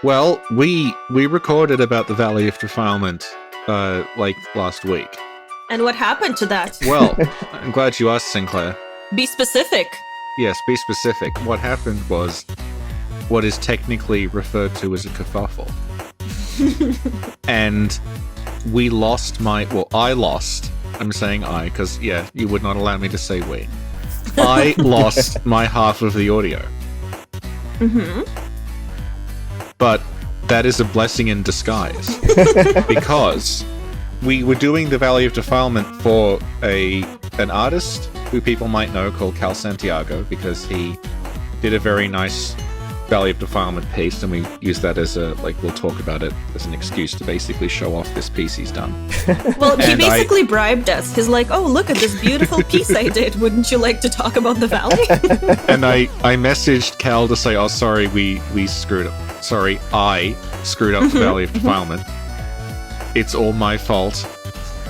Well, we recorded about the Valley of Defilement, like last week. And what happened to that? Well, I'm glad you asked, Sinclair. Be specific. Yes, be specific. What happened was what is technically referred to as a kerfuffle. And we lost I lost. I'm saying I, because, yeah, you would not allow me to say we. I lost my half of the audio. Mm-hmm. But that is a blessing in disguise. Because we were doing the Valley of Defilement for an artist who people might know called Cal Santiago, because he did a very nice Valley of Defilement piece, and we use that as we'll talk about it as an excuse to basically show off this piece he's done. Well, he basically bribed us. He's like, oh, look at this beautiful piece I did. Wouldn't you like to talk about the Valley? And I messaged Cal to say, oh, sorry, we screwed up. Sorry, I screwed up the Valley of Defilement. It's all my fault.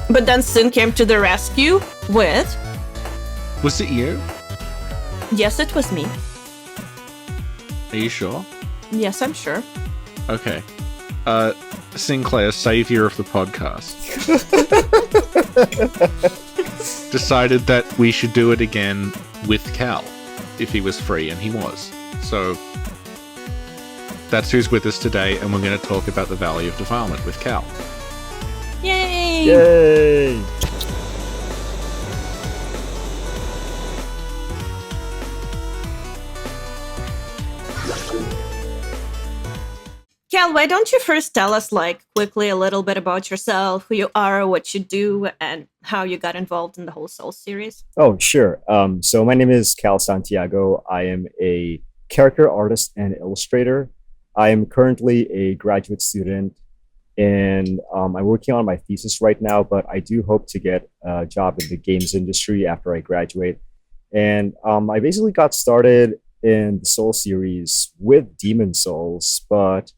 But then Sin came to the rescue with... Was it you? Yes, it was me. Are you sure? Yes, I'm sure. Okay. Sinclair, savior of the podcast, decided that we should do it again with Cal, if he was free, and he was. So that's who's with us today, and we're going to talk about the Valley of Defilement with Cal. Yay! Yay! Cal, why don't you first tell us, quickly a little bit about yourself, who you are, what you do, and how you got involved in the whole Souls series? Oh, sure. So my name is Cal Santiago. I am a character artist and illustrator. I am currently a graduate student, and I'm working on my thesis right now, but I do hope to get a job in the games industry after I graduate. And I basically got started in the Soul series with Demon Souls, but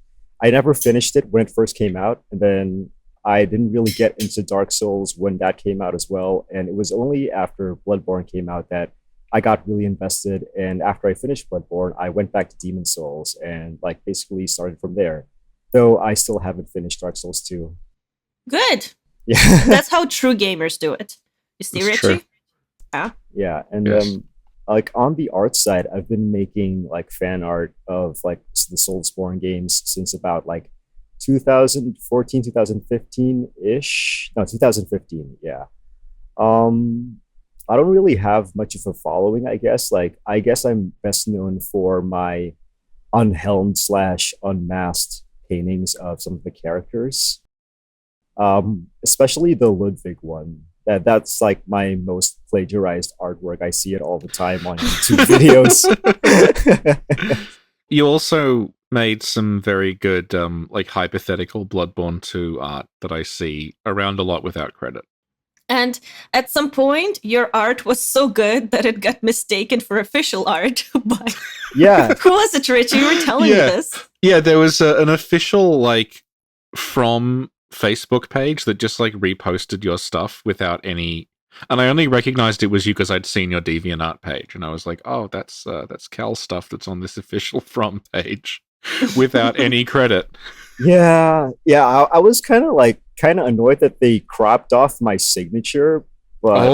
I never finished it when it first came out, and then I didn't really get into Dark Souls when that came out as well, and it was only after Bloodborne came out that I got really invested, and after I finished Bloodborne, I went back to Demon Souls and basically started from there, though I still haven't finished Dark Souls 2. Good! Yeah. That's how true gamers do it. You see, That's Richie? true. Yeah. Yeah, and Yes. on the art side, I've been making fan art of the Soulsborne games since about 2014, 2015-ish. No, 2015, yeah. I don't really have much of a following, I guess. I guess I'm best known for my unhelmed / unmasked paintings of some of the characters. Especially the Ludwig one. That's my most plagiarized artwork. I see it all the time on YouTube videos. You also made some very good, hypothetical Bloodborne 2 art that I see around a lot without credit. And at some point, your art was so good that it got mistaken for official art. But Yeah. who was it, Richie? You were telling me this. Yeah, there was an official, from Facebook page that just reposted your stuff without any, and I only recognized it was you because I'd seen your DeviantArt page, and I was like, oh, that's Cal's stuff that's on this official From page without any credit. Yeah. I was kind of annoyed that they cropped off my signature, but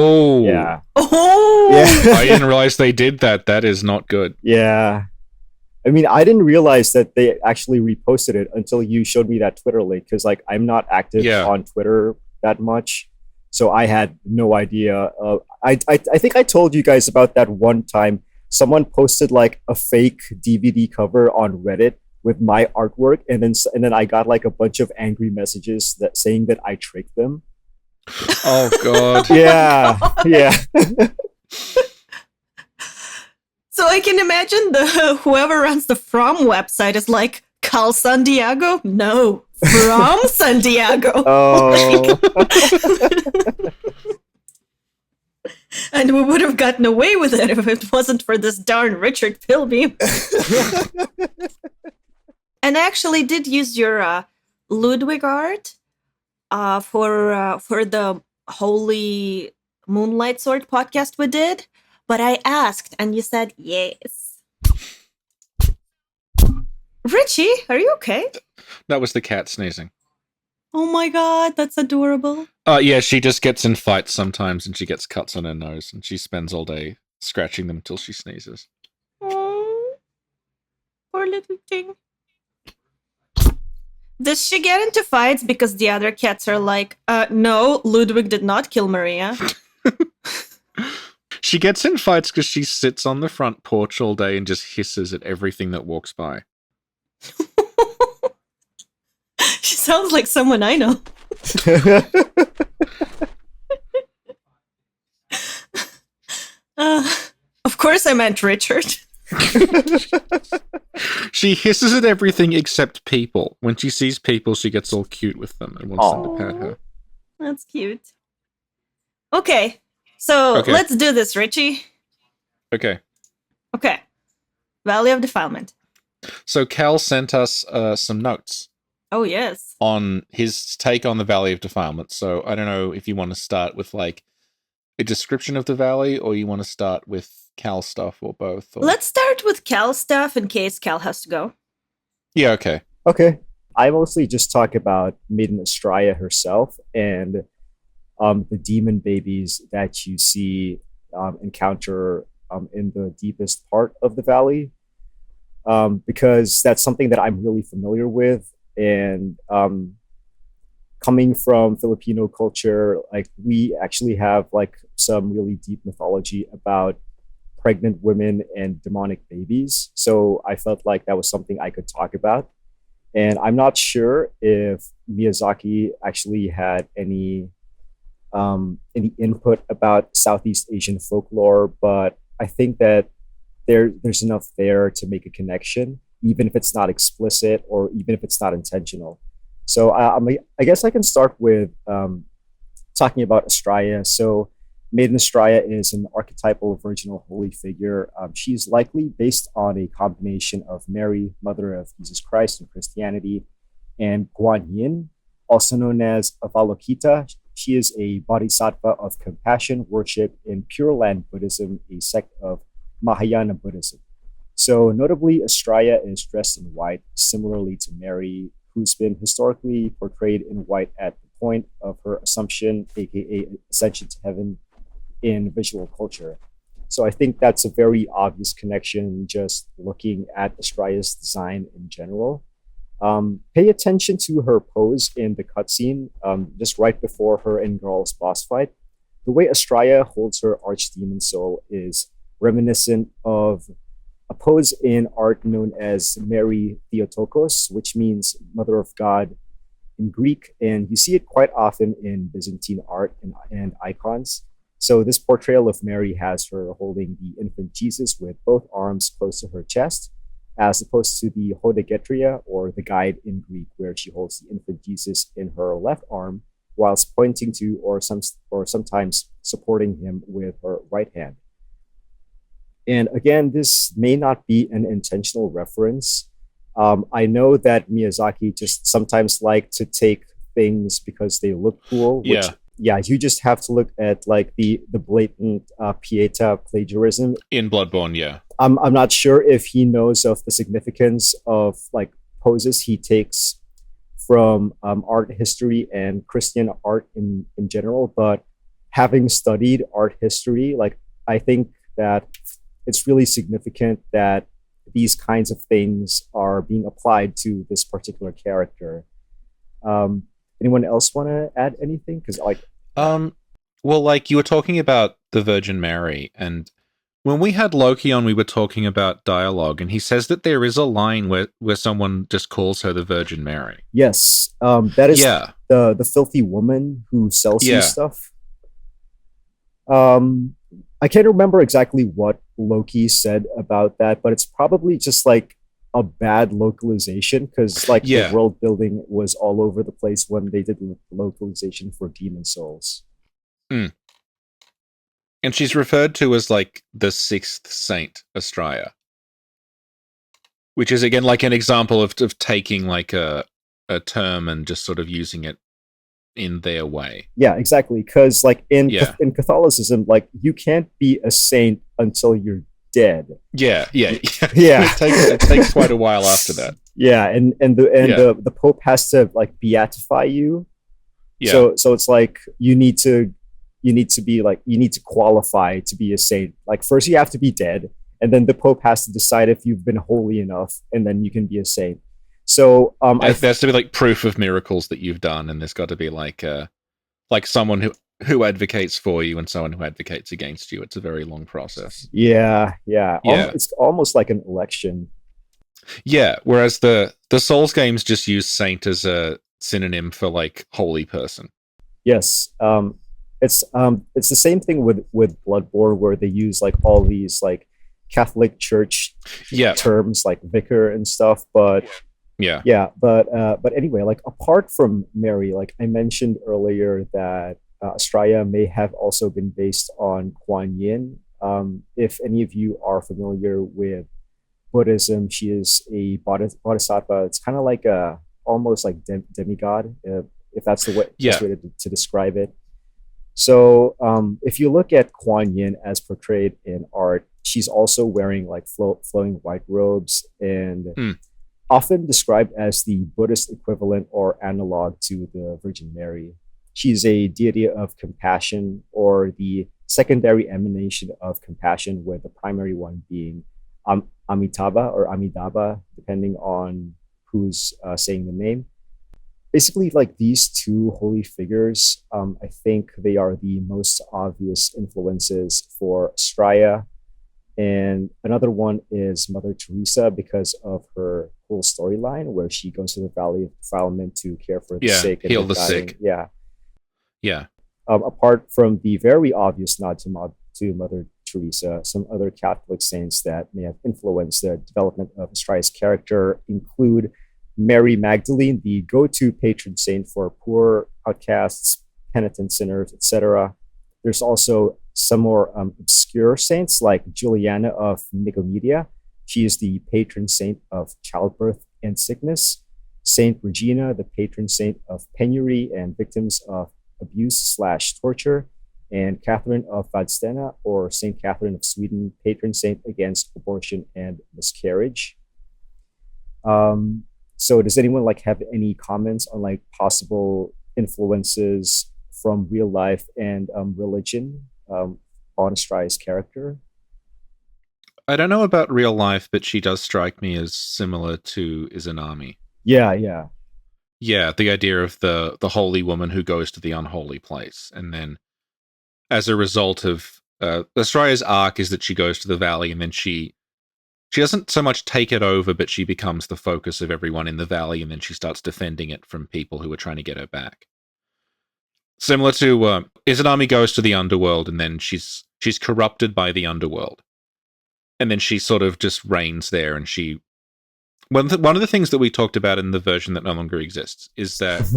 yeah. Oh! Yeah. I didn't realize they did that. That is not good. Yeah. I mean, I didn't realize that they actually reposted it until you showed me that Twitter link, because I'm not active on Twitter that much, so I had no idea. I think I told you guys about that one time someone posted a fake DVD cover on Reddit with my artwork, and then I got a bunch of angry messages saying that I tricked them. Oh God. Yeah. God. Yeah. So I can imagine whoever runs the From website is like, Cal Santiago? No, From Santiago. Oh. And we would have gotten away with it if it wasn't for this darn Richard Pilbeam. And I actually did use your Ludwig art for the Holy Moonlight Sword podcast we did. But I asked, and you said yes. Richie, are you okay? That was the cat sneezing. Oh my god, that's adorable. Yeah, she just gets in fights sometimes and she gets cuts on her nose and she spends all day scratching them till she sneezes. Oh, poor little thing. Does she get into fights because the other cats are like, no, Ludwig did not kill Maria? She gets in fights because she sits on the front porch all day and just hisses at everything that walks by. She sounds like someone I know. Of course I meant Richard. She hisses at everything except people. When she sees people, she gets all cute with them and wants them to pat her. That's cute. Okay, so Okay. let's do this, Richie. Okay. Okay. Valley of Defilement. So Cal sent us some notes Oh, yes. on his take on the Valley of Defilement. So I don't know if you want to start with like a description of the valley or you want to start with Cal stuff or both. Or... Let's start with Cal stuff in case Cal has to go. Yeah, okay. Okay. I mostly just talk about Maiden Astrea herself and the demon babies that you see encounter in the deepest part of the valley, because that's something that I'm really familiar with. And coming from Filipino culture, like we actually have like some really deep mythology about pregnant women and demonic babies. So I felt like that was something I could talk about. And I'm not sure if Miyazaki actually had any input about Southeast Asian folklore, but I think that there's enough there to make a connection, even if it's not explicit or even if it's not intentional. So I guess I can start with talking about Astrea. So Maiden Astrea is an archetypal virginal holy figure. She's likely based on a combination of Mary, Mother of Jesus Christ in Christianity, and Guan Yin, also known as Avalokita. She is a bodhisattva of compassion worship in Pure Land Buddhism, a sect of Mahayana Buddhism. So notably, Astrea is dressed in white, similarly to Mary, who's been historically portrayed in white at the point of her assumption, aka ascension to heaven, in visual culture. So I think that's a very obvious connection just looking at Astrea's design in general. Pay attention to her pose in the cutscene, just right before her and Garl's boss fight. The way Astrea holds her archdemon soul is reminiscent of a pose in art known as Mary Theotokos, which means Mother of God in Greek, and you see it quite often in Byzantine art and icons. So this portrayal of Mary has her holding the infant Jesus with both arms close to her chest, as opposed to the Hodegetria, or the guide in Greek, where she holds the infant Jesus in her left arm, whilst pointing to or sometimes supporting him with her right hand. And again, this may not be an intentional reference. I know that Miyazaki just sometimes like to take things because they look cool, which you just have to look at like the blatant Pieta plagiarism in Bloodborne. Yeah, I'm not sure if he knows of the significance of like poses he takes from art history and Christian art in general, but having studied art history, like I think that it's really significant that these kinds of things are being applied to this particular character. Anyone else want to add anything? Because well, like you were talking about the Virgin Mary, and when we had Loki on, we were talking about dialogue, and he says that there is a line where someone just calls her the Virgin Mary. Yes, that is the filthy woman who sells you stuff. I can't remember exactly what Loki said about that, but it's probably just like a bad localization, because like the world building was all over the place when they did the localization for Demon Souls. And she's referred to as like the sixth saint, Astrea, which is again like an example of taking like a term and just sort of using it in their way. Yeah, exactly. Because like in Catholicism, like you can't be a saint until you're dead. Yeah. It takes quite a while after that. Yeah, and the Pope has to like beatify you. Yeah. So it's like you need to be like you need to qualify to be a saint. Like first you have to be dead, and then the Pope has to decide if you've been holy enough, and then you can be a saint. So there has to be like proof of miracles that you've done, and there's got to be like someone who advocates for you and someone who advocates against you. It's a very long process. Yeah. Yeah. It's almost like an election. Yeah, whereas the Souls games just use saint as a synonym for like holy person. Yes. It's the same thing with Bloodborne, where they use like all these like Catholic Church terms like vicar and stuff, but but anyway, like apart from Mary, like I mentioned earlier that Astrea may have also been based on Kuan Yin. If any of you are familiar with Buddhism, she is a bodhisattva. It's kind of like a almost like demigod, if that's the best way to describe it. So if you look at Kuan Yin as portrayed in art, she's also wearing like flowing white robes and often described as the Buddhist equivalent or analog to the Virgin Mary. She's a deity of compassion, or the secondary emanation of compassion, with the primary one being Amitabha or Amidaba, depending on who's saying the name. Basically, like these two holy figures, I think they are the most obvious influences for Astrea. And another one is Mother Teresa, because of her whole storyline where she goes to the Valley of Defilement to care for the sick and heal the sick. Yeah. Apart from the very obvious nod to Mother Teresa, some other Catholic saints that may have influenced the development of Astrea's character include Mary Magdalene, the go-to patron saint for poor, outcasts, penitent sinners, etc. There's also some more obscure saints like Juliana of Nicomedia. She is the patron saint of childbirth and sickness. Saint Regina, the patron saint of penury and victims of abuse/torture. And Catherine of Vadstena, or Saint Catherine of Sweden, patron saint against abortion and miscarriage. So does anyone like have any comments on like possible influences from real life and religion on Astrea's character? I don't know about real life, but she does strike me as similar to Izanami. Yeah. Yeah, the idea of the holy woman who goes to the unholy place, and then as a result of Astrea's arc is that she goes to the valley, and then she doesn't so much take it over, but she becomes the focus of everyone in the valley, and then she starts defending it from people who are trying to get her back. Similar to Izanami goes to the underworld, and then she's corrupted by the underworld, and then she sort of just reigns there. And she one of the things that we talked about in the version that no longer exists is that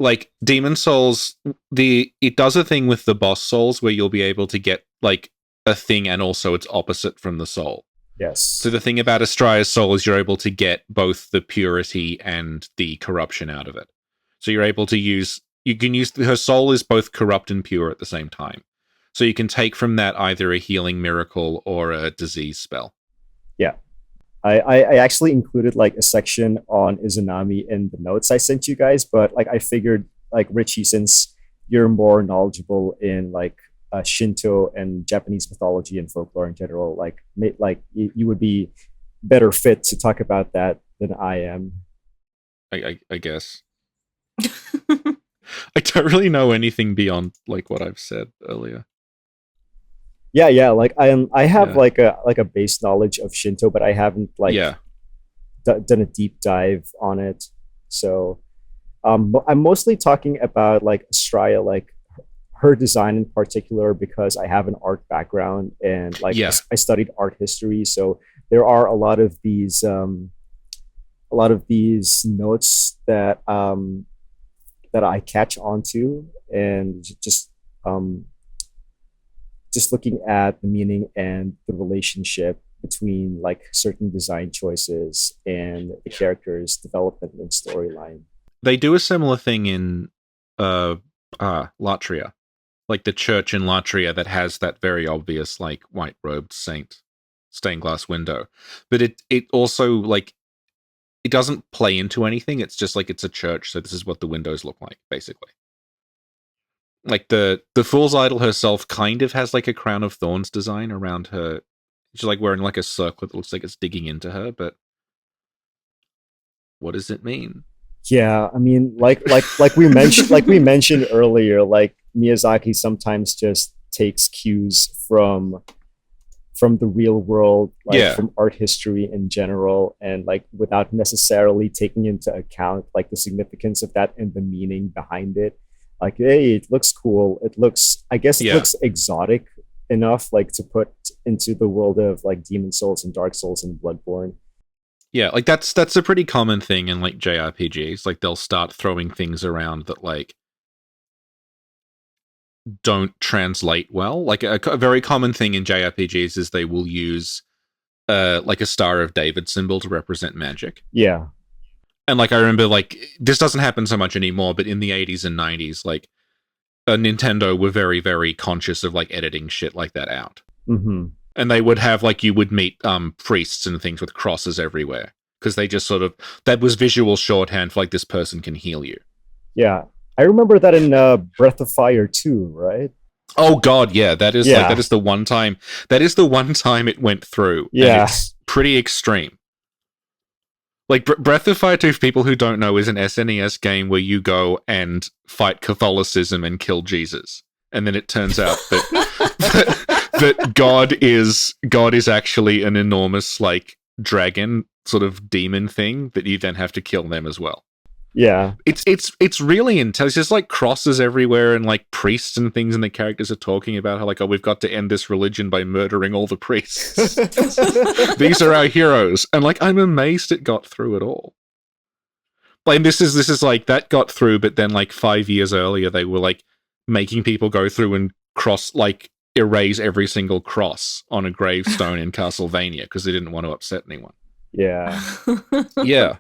like Demon Souls, it does a thing with the boss souls where you'll be able to get like a thing and also its opposite from the soul. Yes. So the thing about Astrea's soul is you're able to get both the purity and the corruption out of it. So you're able to use her soul is both corrupt and pure at the same time. So you can take from that either a healing miracle or a disease spell. Yeah. I actually included like a section on Izanami in the notes I sent you guys, but like I figured like Richie, since you're more knowledgeable in like Shinto and Japanese mythology and folklore in general, like you would be better fit to talk about that than I am. I guess. I don't really know anything beyond like what I've said earlier. Yeah. Like I have like a base knowledge of Shinto, but I haven't like done a deep dive on it. So I'm mostly talking about like Astrea, like her design in particular, because I have an art background and like I studied art history. So there are a lot of these notes that I catch onto, and just looking at the meaning and the relationship between like certain design choices and the character's development and storyline. They do a similar thing in Latria, like the church in Latria that has that very obvious like white robed saint stained glass window, but it also like it doesn't play into anything. It's just like it's a church, so this is what the windows look like, basically. Like the Fool's Idol herself kind of has like a crown of thorns design around her. She's like wearing like a circlet that looks like it's digging into her, but what does it mean? Yeah, I mean, like we mentioned earlier, like Miyazaki sometimes just takes cues from the real world, like from art history in general, and like without necessarily taking into account like the significance of that and the meaning behind it. Like, hey, it looks cool. It looks, I guess, it looks exotic enough, like to put into the world of like Demon Souls and Dark Souls and Bloodborne. Yeah, like that's a pretty common thing in like JRPGs. Like they'll start throwing things around that like don't translate well. Like a very common thing in JRPGs is they will use like a Star of David symbol to represent magic. Yeah. And like I remember like this doesn't happen so much anymore, but in the 80s and 90s, like Nintendo were very, very conscious of like editing shit like that out. Mm-hmm. And they would have like you would meet priests and things with crosses everywhere because they just sort of that was visual shorthand for like this person can heal you. Yeah, I remember that in Breath of Fire 2, right? Oh God, yeah, that is like that is the one time it went through. Yeah, and it's pretty extreme. Like Breath of Fire 2, for people who don't know, is an SNES game where you go and fight Catholicism and kill Jesus, and then it turns out that that God is actually an enormous like dragon sort of demon thing that you then have to kill them as well. Yeah, it's really intense. It's just like crosses everywhere and like priests and things, and the characters are talking about how like, oh, we've got to end this religion by murdering all the priests. These are our heroes, and like I'm amazed it got through at all. Like this is like that got through, but then like 5 years earlier they were like making people go through and erase every single cross on a gravestone in Castlevania because they didn't want to upset anyone. Yeah. Yeah.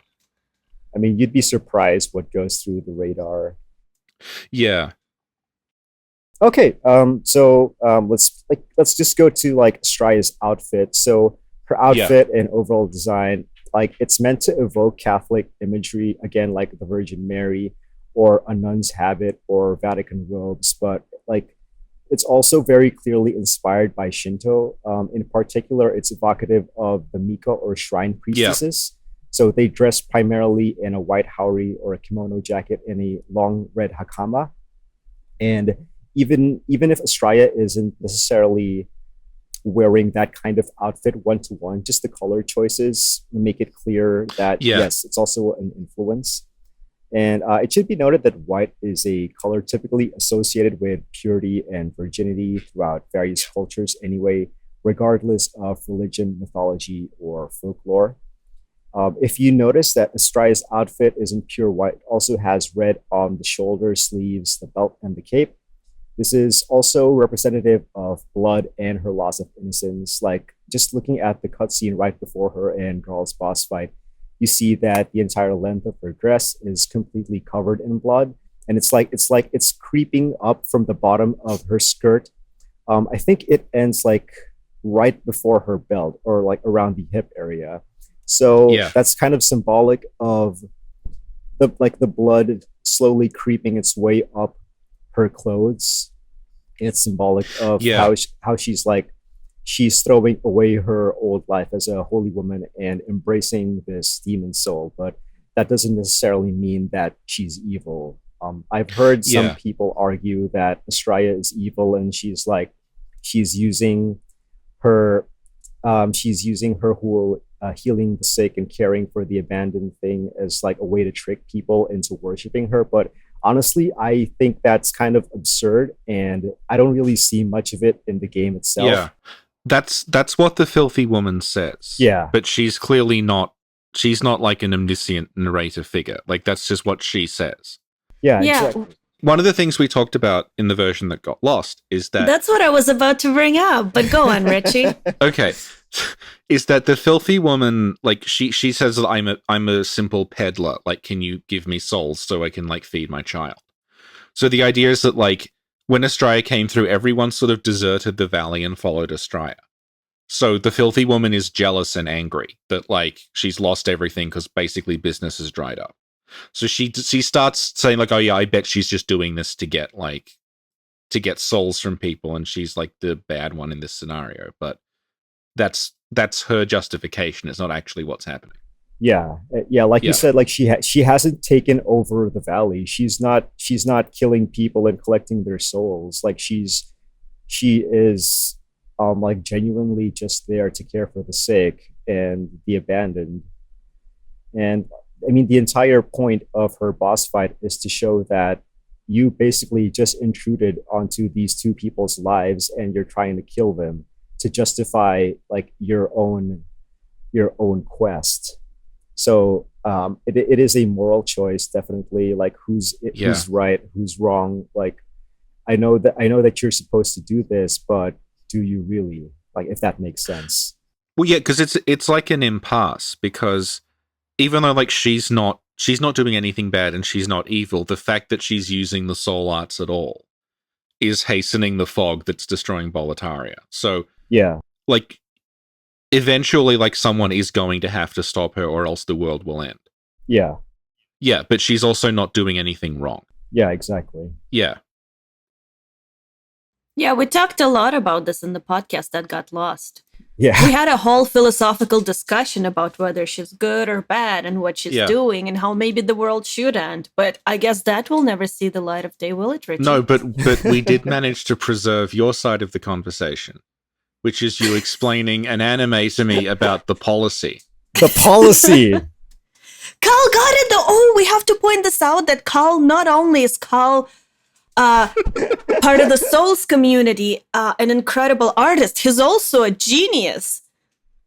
I mean, you'd be surprised what goes through the radar. Yeah. Okay. So let's just go to like Astrea's outfit. So her outfit and overall design, like it's meant to evoke Catholic imagery, again, like the Virgin Mary or a nun's habit or Vatican robes, but like it's also very clearly inspired by Shinto. In particular, it's evocative of the Mika or shrine priestesses. Yeah. So they dress primarily in a white haori or a kimono jacket and a long red hakama. And even if Astrea isn't necessarily wearing that kind of outfit one-to-one, just the color choices make it clear that, yes, it's also an influence. And it should be noted that white is a color typically associated with purity and virginity throughout various cultures anyway, regardless of religion, mythology, or folklore. If you notice that Astrea's outfit isn't pure white, it also has red on the shoulders, sleeves, the belt, and the cape. This is also representative of blood and her loss of innocence. Like just looking at the cutscene right before her and Garl's boss fight, you see that the entire length of her dress is completely covered in blood, and it's creeping up from the bottom of her skirt. I think it ends like right before her belt or like around the hip area. So that's kind of symbolic of the blood slowly creeping its way up her clothes. It's symbolic of how she's throwing away her old life as a holy woman and embracing this demon soul. But that doesn't necessarily mean that she's evil. I've heard some people argue that Astrea is evil and she's using her whole healing the sick and caring for the abandoned thing as like a way to trick people into worshiping her. But honestly, I think that's kind of absurd, and I don't really see much of it in the game itself. Yeah, that's what the filthy woman says. Yeah, but she's clearly not. She's not like an omniscient narrator figure. Like that's just what she says. Yeah, exactly. One of the things we talked about in the version that got lost is that... That's what I was about to bring up, but go on, Richie. Okay. Is that the filthy woman, like, she says that I'm a simple peddler, like, can you give me souls so I can, like, feed my child? So the idea is that, like, when Astrea came through, everyone sort of deserted the valley and followed Astrea. So the filthy woman is jealous and angry that like she's lost everything because basically business has dried up. So she starts saying like, oh yeah, I bet she's just doing this to get souls from people, and she's like the bad one in this scenario. But that's her justification. It's not actually what's happening. Yeah, like you said, like she hasn't taken over the valley. She's not killing people and collecting their souls. Like she is like genuinely just there to care for the sick and the abandoned. And I mean, the entire point of her boss fight is to show that you basically just intruded onto these two people's lives and you're trying to kill them to justify like your own quest. So it is a moral choice, definitely. Like who's right, who's wrong. Like I know that you're supposed to do this, but do you really? Like, if that makes sense. Well, yeah, because it's like an impasse, because even though like she's not doing anything bad and she's not evil, the fact that she's using the soul arts at all is hastening the fog that's destroying Boletaria. So yeah, like eventually like someone is going to have to stop her or else the world will end. Yeah, but she's also not doing anything wrong. Yeah, exactly. Yeah, we talked a lot about this in the podcast that got lost. Yeah, we had a whole philosophical discussion about whether she's good or bad and what she's doing and how maybe the world should end. But I guess that will never see the light of day, will it, Richie? No, but we did manage to preserve your side of the conversation, which is you explaining an anime to me about the policy. The policy! Cal got it though! Oh, we have to point this out that Cal, not only is Cal part of the Souls community, an incredible artist, he's also a genius.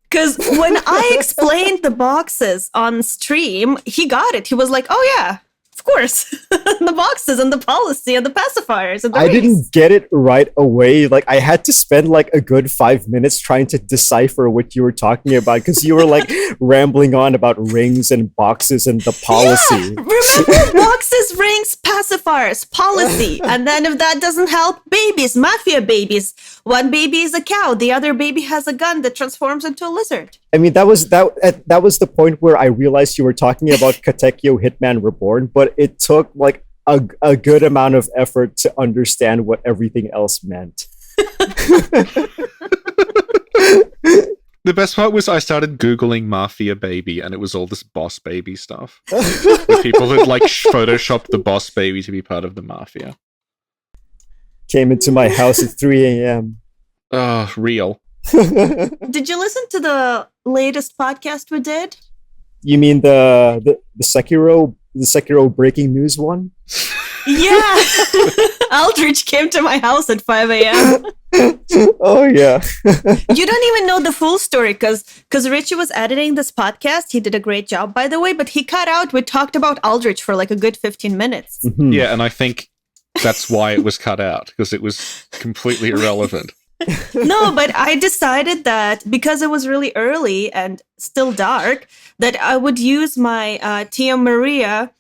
Because when I explained the boxes on stream, he got it. He was like, oh yeah, of course. The boxes and the policy and the pacifiers and the rings. Didn't get it right away. Like I had to spend like a good 5 minutes trying to decipher what you were talking about, because you were like rambling on about rings and boxes and the policy. Yeah, remember boxes, rings, pacifiers, policy. And then if that doesn't help, babies, mafia babies. One baby is a cow. The other baby has a gun that transforms into a lizard. I mean, that was the point where I realized you were talking about Katekyo Hitman Reborn, but it took like a good amount of effort to understand what everything else meant. The best part was I started Googling Mafia Baby, and it was all this Boss Baby stuff. Where people had like photoshopped the Boss Baby to be part of the Mafia. Came into my house at 3 a.m. Real. Did you listen to the latest podcast we did? You mean the Sekiro breaking news one? Yeah. Aldrich came to my house at 5 a.m. Oh yeah. You don't even know the full story because Richie was editing this podcast. He did a great job, by the way, but he cut out. We talked about Aldrich for like a good 15 minutes. Mm-hmm. Yeah, and I think that's why it was cut out, because it was completely irrelevant. No, but I decided that because it was really early and still dark, that I would use my Tia Maria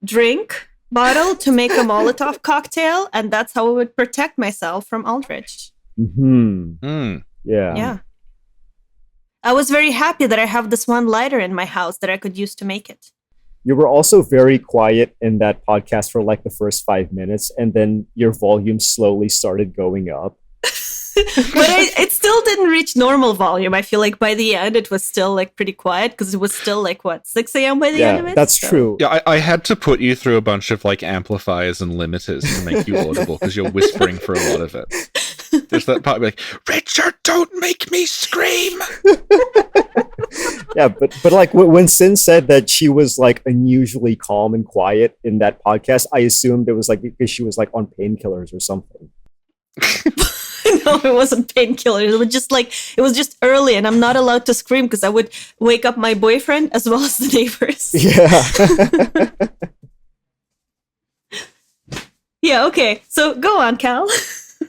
drink bottle to make a Molotov cocktail, and that's how I would protect myself from Aldrich. Mm-hmm. Mm. Yeah. I was very happy that I have this one lighter in my house that I could use to make it. You were also very quiet in that podcast for like the first 5 minutes, and then your volume slowly started going up. But it still didn't reach normal volume. I feel like by the end it was still like pretty quiet, because it was still like 6 a.m. by the end of it. That's true. Yeah, I had to put you through a bunch of like amplifiers and limiters to make you audible, because you're whispering for a lot of it. There's that part like, Richard, don't make me scream. Yeah, but like when Sin said that she was like unusually calm and quiet in that podcast, I assumed it was like because she was like on painkillers or something. No, it wasn't painkillers. It was just early, and I'm not allowed to scream because I would wake up my boyfriend as well as the neighbors. Yeah. Yeah, okay. So go on, Cal.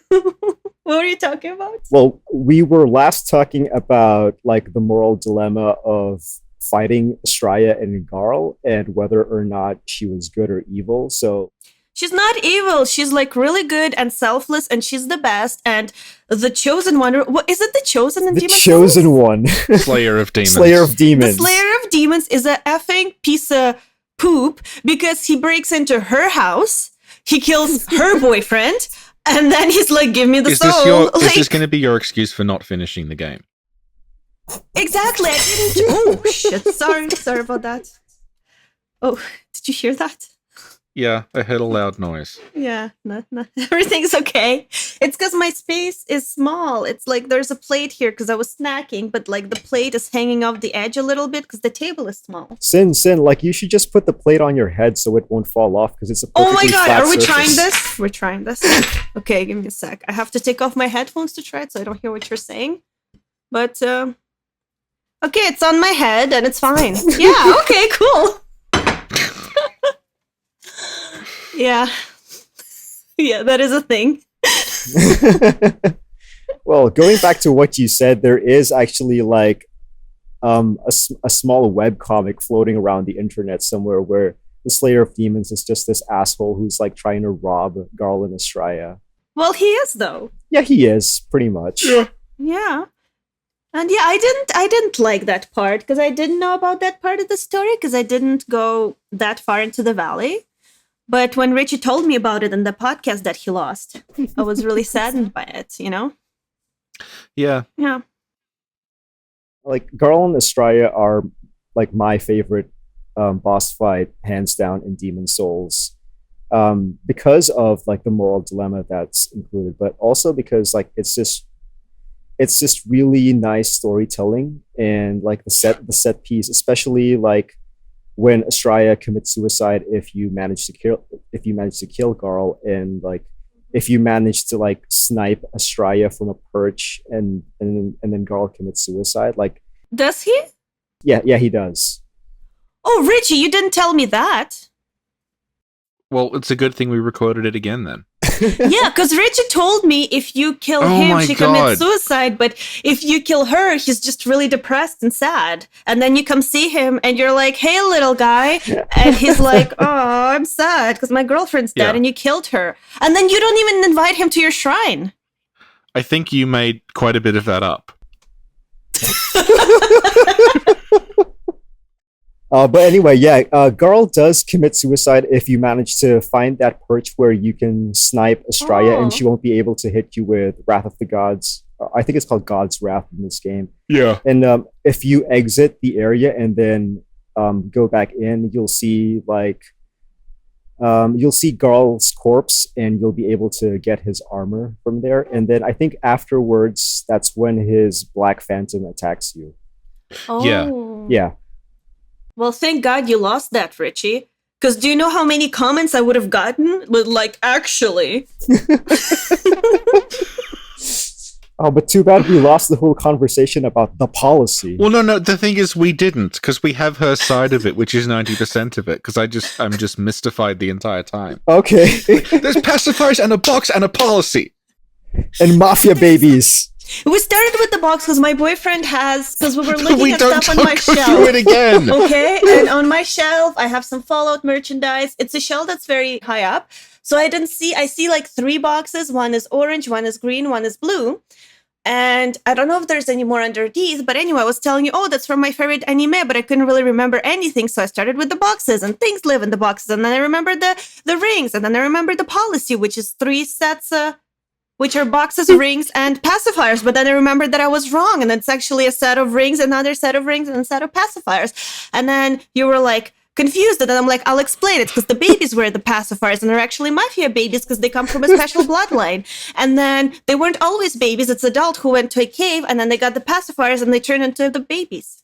What were you talking about? Well, we were last talking about like the moral dilemma of fighting Astrea and Garl and whether or not she was good or evil. So She's not evil. She's like really good and selfless, and she's the best. And the chosen one, what is it? The chosen in The Demon chosen Souls? one. Slayer of demons. Slayer of The demons. Slayer of Demons is a effing piece of poop because he breaks into her house, he kills her boyfriend, and then he's like, "Give me the soul." Is this going to be your excuse for not finishing the game? Exactly. I didn't. Oh shit! Sorry about that. Oh, did you hear that? Yeah, I heard a loud noise. Yeah, no, everything's okay. It's because my space is small. It's like there's a plate here because I was snacking, but like the plate is hanging off the edge a little bit because the table is small. Sin, like you should just put the plate on your head so it won't fall off because it's a Oh perfectly my god, flat are we surface. trying this? We're trying this. Okay, give me a sec. I have to take off my headphones to try it so I don't hear what you're saying. But, okay, it's on my head and it's fine. Yeah, okay, cool. Yeah. Yeah, that is a thing. Well, going back to what you said, there is actually like a small web comic floating around the internet somewhere where the Slayer of Demons is just this asshole who's like trying to rob Garl and Astrea. Well, he is though. Yeah, he is pretty much. Yeah. And yeah, I didn't like that part because I didn't know about that part of the story because I didn't go that far into the valley. But when Richie told me about it in the podcast that he lost, I was really saddened by it, you know? Yeah. Yeah. Like Garl and Astrea are like my favorite boss fight, hands down, in Demon Souls. Because of like the moral dilemma that's included, but also because like it's just really nice storytelling and like the set piece, especially like when Astrea commits suicide if you manage to kill Garl, and like if you manage to like snipe Astrea from a perch and then Garl commits suicide. Like, does he? Yeah, he does. Oh, Richie, you didn't tell me that. Well, it's a good thing we recorded it again then. Yeah, because Richie told me if you kill him, she commits suicide, but if you kill her, he's just really depressed and sad. And then you come see him and you're like, "Hey, little guy." And he's like, "Oh, I'm sad because my girlfriend's dead and you killed her." And then you don't even invite him to your shrine. I think you made quite a bit of that up. But anyway, yeah, Garl does commit suicide if you manage to find that perch where you can snipe Astrea and she won't be able to hit you with Wrath of the Gods. I think it's called God's Wrath in this game. Yeah. And if you exit the area and then go back in, you'll see Garl's corpse and you'll be able to get his armor from there. And then I think afterwards, that's when his Black Phantom attacks you. Oh. Yeah. Well, thank God you lost that, Richie. Because do you know how many comments I would have gotten with, like, actually? Oh, but too bad we lost the whole conversation about the policy. Well, no. The thing is, we didn't, because we have her side of it, which is 90% of it. Because I'm just mystified the entire time. Okay. There's pacifiers and a box and a policy. And mafia babies. We started with the box because my boyfriend has, because we were looking at don't stuff on my go shelf. through it again. Okay, and on my shelf, I have some Fallout merchandise. It's a shelf that's very high up. So I see like 3 boxes. One is orange, one is green, one is blue. And I don't know if there's any more under these, but anyway, I was telling you, oh, that's from my favorite anime, but I couldn't really remember anything. So I started with the boxes and things live in the boxes. And then I remembered the rings. And then I remembered the policy, which is 3 sets, which are boxes, rings, and pacifiers. But then I remembered that I was wrong. And it's actually a set of rings, another set of rings, and a set of pacifiers. And then you were like confused. And then I'm like, I'll explain it because the babies were the pacifiers and they're actually mafia babies because they come from a special bloodline. And then they weren't always babies. It's adult who went to a cave and then they got the pacifiers and they turned into the babies.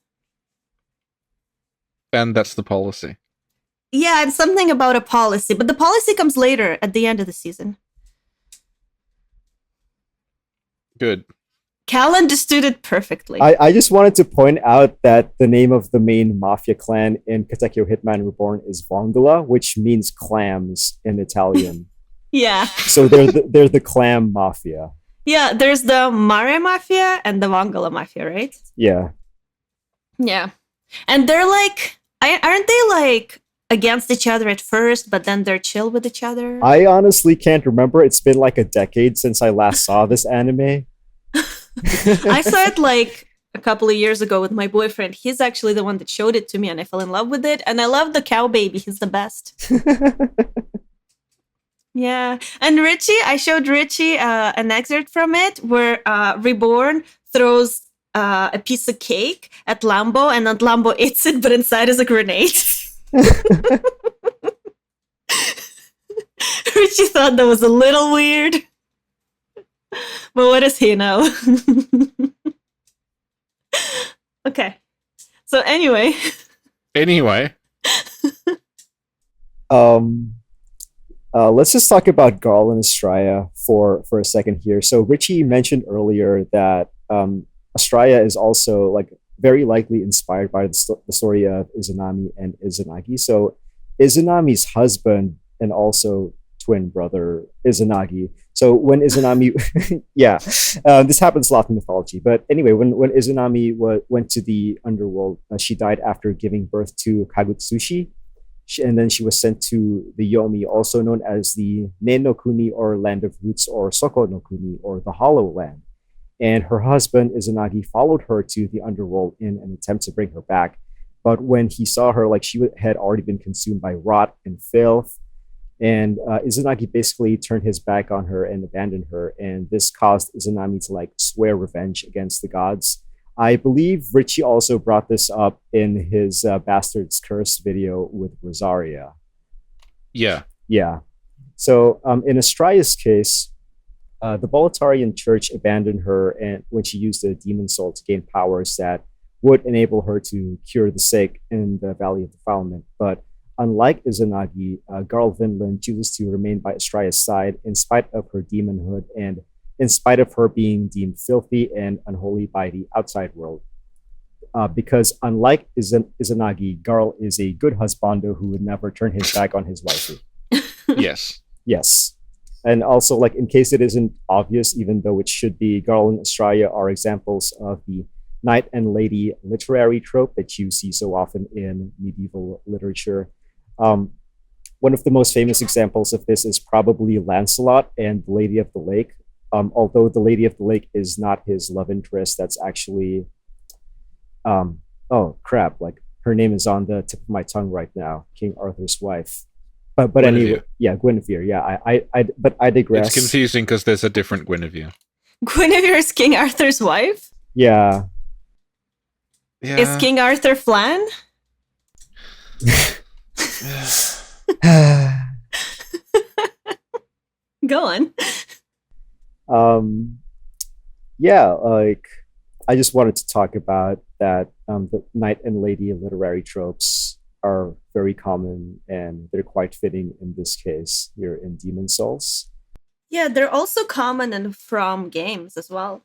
And that's the policy. Yeah, and something about a policy. But the policy comes later at the end of the season. Good. Cal understood it perfectly. I just wanted to point out that the name of the main mafia clan in Katekyo Hitman Reborn is Vongola, which means clams in Italian. Yeah. So they're the clam mafia. Yeah, there's the Mare Mafia and the Vongola Mafia, right? Yeah. Yeah. And they're like, aren't they like against each other at first, but then they're chill with each other? I honestly can't remember. It's been like a decade since I last saw this anime. I saw it like a couple of years ago with my boyfriend. He's actually the one that showed it to me, and I fell in love with it. And I love the cow baby. He's the best. Yeah. And Richie, I showed Richie an excerpt from it where Reborn throws a piece of cake at Lambo, and then Lambo eats it, but inside is a grenade. Richie thought that was a little weird. But what does he know? Okay. So anyway. Let's just talk about Garl and Astrea for a second here. So Richie mentioned earlier that Astrea is also like very likely inspired by the story of Izanami and Izanagi. So Izanami's husband and also twin brother Izanagi. So when Izanami, this happens a lot in mythology. But anyway, when Izanami went to the underworld, she died after giving birth to Kagutsushi. And then she was sent to the Yomi, also known as the Ne no Kuni, or Land of Roots, or Soko no Kuni, or the Hollow Land. And her husband, Izanagi, followed her to the underworld in an attempt to bring her back. But when he saw her, like, she had already been consumed by rot and filth. And Izanagi basically turned his back on her and abandoned her. And this caused Izanami to like swear revenge against the gods. I believe Richie also brought this up in his Bastard's Curse video with Rosaria. Yeah. Yeah. So in Astrea's case, the Boletarian Church abandoned her and when she used a demon soul to gain powers that would enable her to cure the sick in the Valley of Defilement. But unlike Izanagi, Garl Vinland chooses to remain by Astrea's side in spite of her demonhood and in spite of her being deemed filthy and unholy by the outside world. Because unlike Izanagi, Garl is a good husbando who would never turn his back on his waifu. Yes. Yes. And also, like, in case it isn't obvious, even though it should be, Garl and Astrea are examples of the knight and lady literary trope that you see so often in medieval literature. One of the most famous examples of this is probably Lancelot and the Lady of the Lake. Although the Lady of the Lake is not his love interest, that's actually, oh crap! Like her name is on the tip of my tongue right now. King Arthur's wife. But anyway, yeah, Guinevere. Yeah, but I digress. It's confusing because there's a different Guinevere. Guinevere is King Arthur's wife? Yeah. Is King Arthur Flan? Go on. Yeah, like I just wanted to talk about that. The knight and lady literary tropes are very common and they're quite fitting in this case here in Demon Souls. Yeah, they're also common from games as well.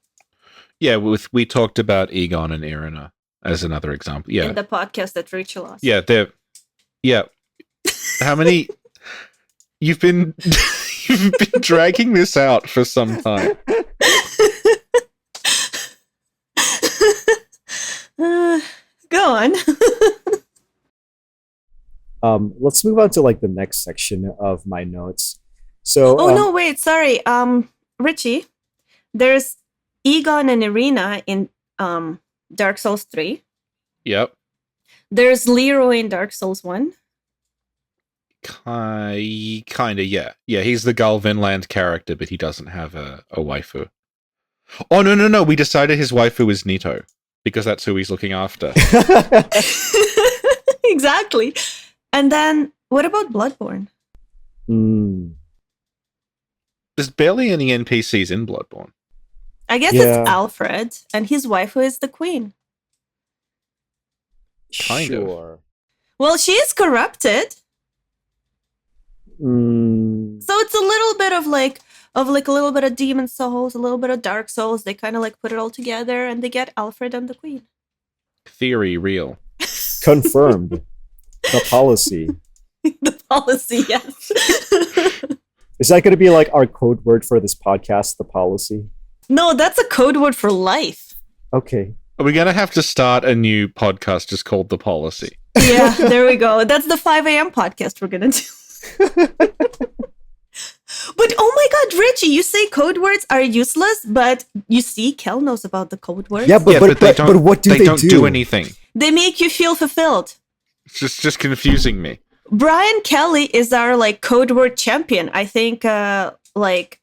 Yeah, we talked about Egon and Irina as another example. Yeah, in the podcast that Rachel lost. Yeah, yeah. How many? You've been dragging this out for some time. Go on. Let's move on to like the next section of my notes. So no, wait, sorry. Richie, there's Egon and Irina in Dark Souls 3. Yep. There's Leroy in Dark Souls 1. Kinda, yeah. Yeah, he's the Garl Vinland character, but he doesn't have a waifu. Oh, no. We decided his waifu is Nito, because that's who he's looking after. Exactly. And then, what about Bloodborne? There's barely any NPCs in Bloodborne. I guess it's Alfred, and his waifu is the queen. Kind of. Well, she is corrupted. So it's a little bit of a little bit of Demon Souls, a little bit of Dark Souls. They kind of like put it all together and they get Alfred and the Queen. Theory real. Confirmed. The policy. The policy, yes. Is that going to be like our code word for this podcast, the policy? No, that's a code word for life. Okay. Are we going to have to start a new podcast just called The Policy? Yeah, there we go. That's the 5 a.m. podcast we're gonna do. But oh my god, Richie, you say code words are useless, but you see, Kel knows about the code words. Yeah, but what do they don't do anything. They make you feel fulfilled. It's just confusing me. Bryan Kelly is our like code word champion. I think like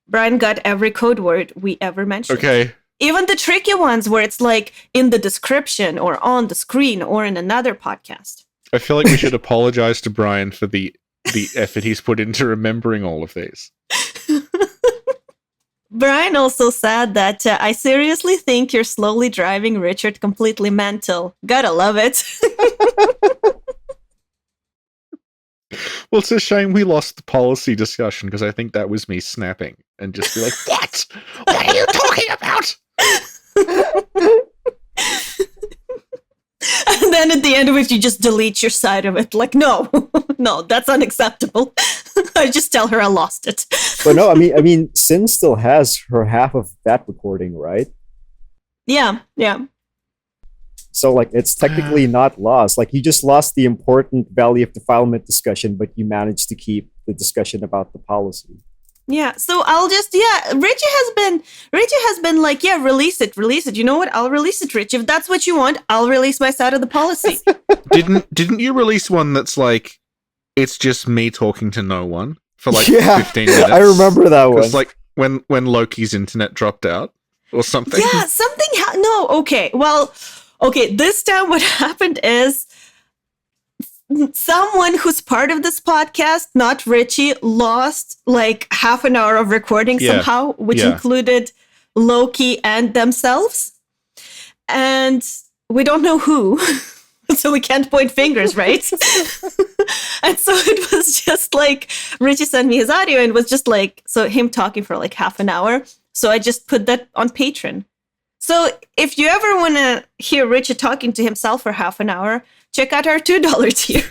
Bryan got every code word we ever mentioned. Okay. Even the tricky ones where it's like in the description or on the screen or in another podcast. I feel like we should apologize to Bryan for the effort he's put into remembering all of these. Bryan also said that I seriously think you're slowly driving Richard completely mental. Gotta love it. Well, it's a shame we lost the policy discussion because I think that was me snapping and just be like, "What? What are you talking about?" And then at the end of it, you just delete your side of it. Like, no, no, that's unacceptable. I just tell her I lost it. But no, I mean, Sin still has her half of that recording, right? Yeah. So, like, it's technically not lost. Like, you just lost the important Valley of Defilement discussion, but you managed to keep the discussion about the policy. Yeah, so I'll just Richie has been like, yeah, release it. You know what? I'll release it, Rich. If that's what you want, I'll release my side of the policy. Didn't you release one that's like it's just me talking to no one for like 15 minutes? I remember that one. It's like when Loki's internet dropped out or something. Yeah, something no, okay. Well, okay, this time what happened is someone who's part of this podcast, not Richie, lost like half an hour of recording somehow, which included Loki and themselves. And we don't know who, so we can't point fingers, right? And so it was just like, Richie sent me his audio and it was just like, so him talking for like half an hour. So I just put that on Patreon. So if you ever want to hear Richie talking to himself for half an hour, check out our $2 tier.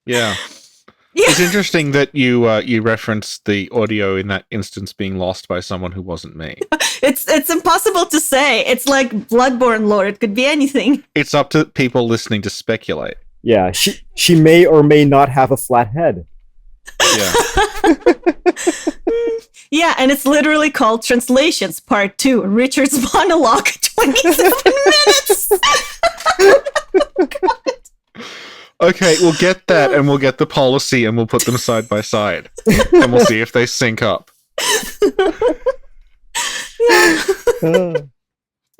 Yeah. It's interesting that you referenced the audio in that instance being lost by someone who wasn't me. It's impossible to say. It's like Bloodborne lore. It could be anything. It's up to people listening to speculate. Yeah, she may or may not have a flat head. Yeah. Yeah, and it's literally called Translations Part 2, Richard's Monologue, 27 minutes! Okay, we'll get that and we'll get the policy and we'll put them side by side. And we'll see if they sync up.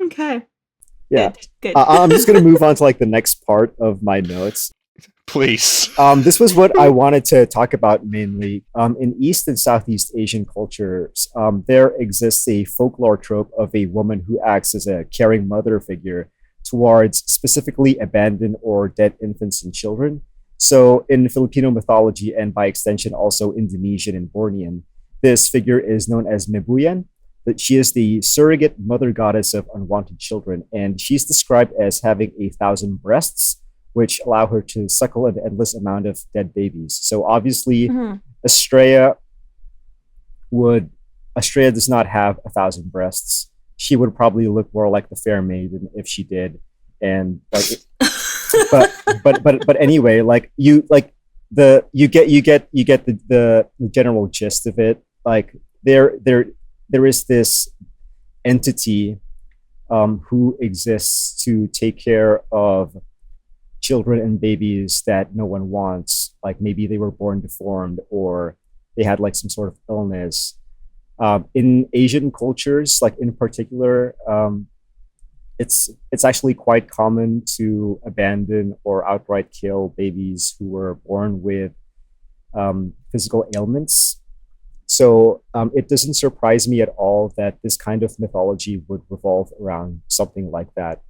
Okay. Yeah. Good. I'm just going to move on to like the next part of my notes. Please. This was what I wanted to talk about mainly. In East and Southeast Asian cultures, there exists a folklore trope of a woman who acts as a caring mother figure towards specifically abandoned or dead infants and children. So in Filipino mythology, and by extension also Indonesian and Bornean, this figure is known as Mebuyan. That she is the surrogate mother goddess of unwanted children, and she's described as having 1,000 breasts, which allow her to suckle an endless amount of dead babies. So obviously, Astrea does not have 1,000 breasts. She would probably look more like the Fair Maiden if she did. And like, but anyway, like you get the general gist of it. Like there is this entity who exists to take care of children and babies that no one wants. Like maybe they were born deformed or they had like some sort of illness. In Asian cultures, like in particular, it's actually quite common to abandon or outright kill babies who were born with physical ailments. So it doesn't surprise me at all that this kind of mythology would revolve around something like that.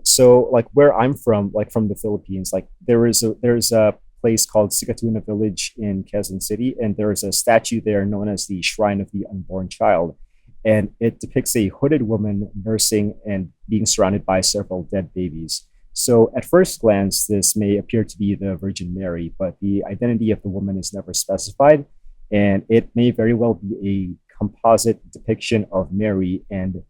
So like where I'm from, like from the Philippines, like there's a place called Sikatuna Village in Quezon City, and there is a statue there known as the Shrine of the Unborn Child, and it depicts a hooded woman nursing and being surrounded by several dead babies. So at first glance, this may appear to be the Virgin Mary, but the identity of the woman is never specified, and it may very well be a composite depiction of Mary, and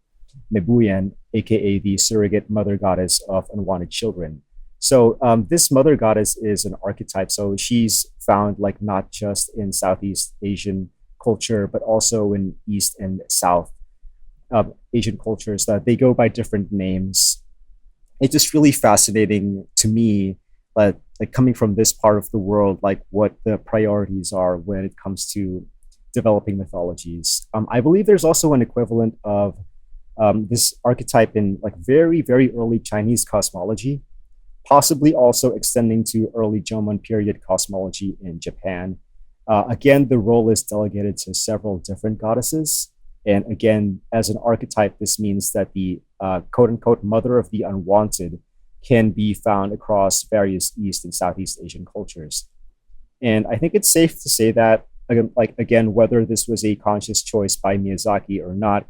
Mebuyan, aka the surrogate mother goddess of unwanted children. So this mother goddess is an archetype. So she's found like not just in Southeast Asian culture, but also in East and South Asian cultures. That they go by different names. It's just really fascinating to me, like coming from this part of the world, like what the priorities are when it comes to developing mythologies. I believe there's also an equivalent of this archetype in like very, very early Chinese cosmology, possibly also extending to early Jomon period cosmology in Japan. Again, the role is delegated to several different goddesses. And again, as an archetype, this means that the quote unquote mother of the unwanted can be found across various East and Southeast Asian cultures. And I think it's safe to say that, again, whether this was a conscious choice by Miyazaki or not,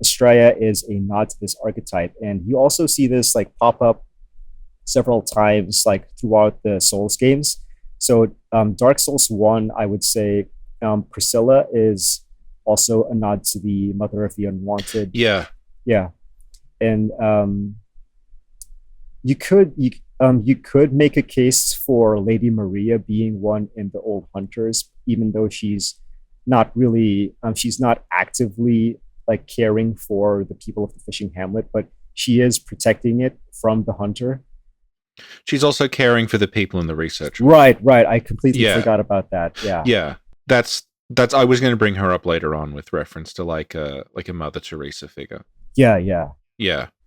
Astrea is a nod to this archetype. And you also see this like pop up several times like throughout the Souls games. So Dark Souls 1, I would say Priscilla is also a nod to the mother of the unwanted. Yeah. Yeah. And you could make a case for Lady Maria being one in the Old Hunters, even though she's not really she's not actively like caring for the people of the fishing hamlet, but she is protecting it from the hunter. She's also caring for the people in the research. Right. I completely forgot about that. Yeah. That's I was going to bring her up later on with reference to like a Mother Teresa figure. Yeah.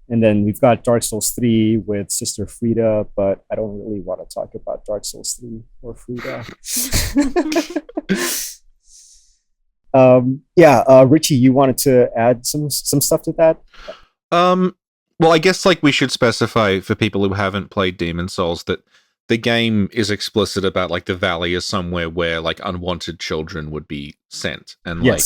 And then we've got Dark Souls 3 with Sister Frida, but I don't really want to talk about Dark Souls 3 or Frida. Richie, you wanted to add some stuff to that? Well, I guess like we should specify for people who haven't played Demon Souls that the game is explicit about like the valley is somewhere where like unwanted children would be sent, and like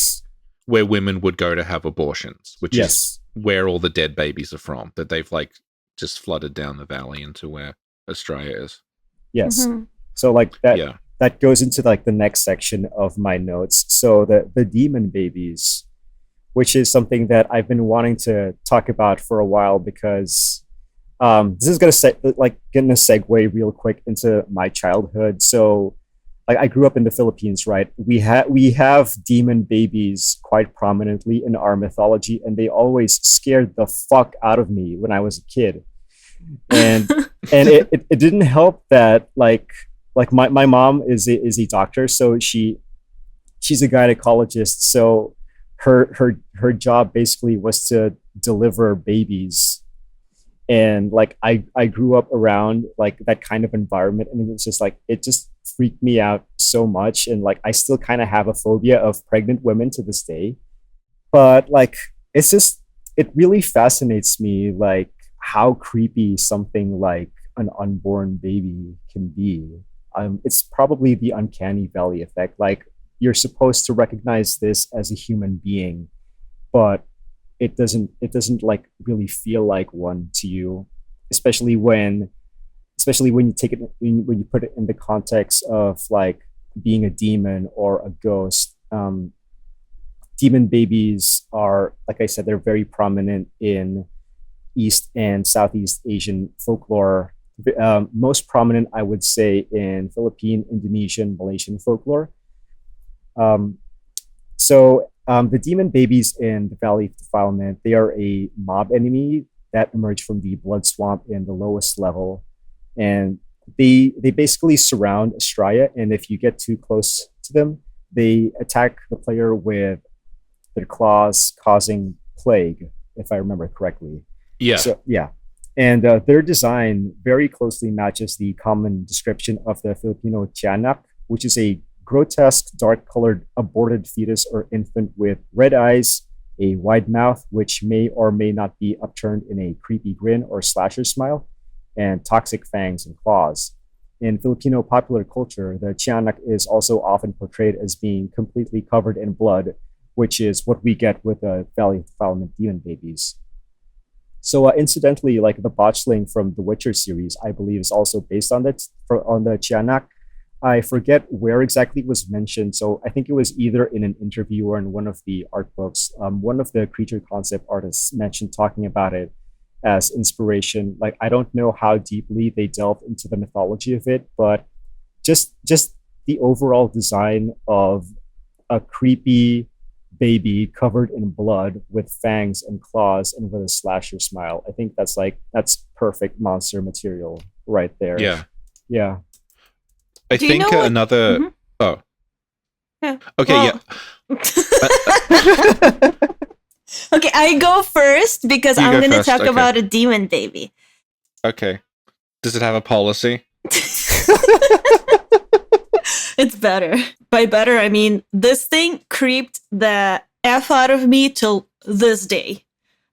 where women would go to have abortions, which is where all the dead babies are from, that they've like just flooded down the valley into where Astrea is. Yes. Mm-hmm. So like that goes into like the next section of my notes. So the demon babies, which is something that I've been wanting to talk about for a while, because this is gonna segue real quick into my childhood. So like I grew up in the Philippines, right? We have demon babies quite prominently in our mythology, and they always scared the fuck out of me when I was a kid. And it didn't help that like my mom is a doctor, so she's a gynecologist, so her job basically was to deliver babies. And like I grew up around like that kind of environment, and it's just like it just freaked me out so much. And like I still kind of have a phobia of pregnant women to this day. But like it really fascinates me like how creepy something like an unborn baby can be. It's probably the uncanny valley effect. Like you're supposed to recognize this as a human being, but it doesn't like really feel like one to you, especially when you take it when you put it in the context of like being a demon or a ghost. Demon babies are, like I said, they're very prominent in East and Southeast Asian folklore. Most prominent, I would say, in Philippine, Indonesian, Malaysian folklore. The demon babies in the Valley of Defilement, they are a mob enemy that emerge from the blood swamp in the lowest level. And they basically surround Astrea, and if you get too close to them, they attack the player with their claws, causing plague, if I remember correctly. Yeah. So, yeah. And their design very closely matches the common description of the Filipino tiyanak, which is a grotesque, dark-colored aborted fetus or infant with red eyes, a wide mouth, which may or may not be upturned in a creepy grin or slasher smile, and toxic fangs and claws. In Filipino popular culture, the tiyanak is also often portrayed as being completely covered in blood, which is what we get with the Valley of Defilement demon babies. So incidentally, like the botchling from the Witcher series, I believe is also based on the tiyanak. I forget where exactly it was mentioned. So I think it was either in an interview or in one of the art books. One of the creature concept artists mentioned talking about it as inspiration. Like, I don't know how deeply they delved into the mythology of it, but just the overall design of a creepy baby covered in blood with fangs and claws and with a slasher smile. I think that's perfect monster material right there. Yeah. Yeah. I Do you think know what- another. Mhm. Oh. Yeah. Okay. Well- Okay, I go first because You I'm go going to first, talk okay. about a demon baby. Yeah. Okay. Does it have a policy? It's better. By better, I mean this thing creeped the F out of me till this day.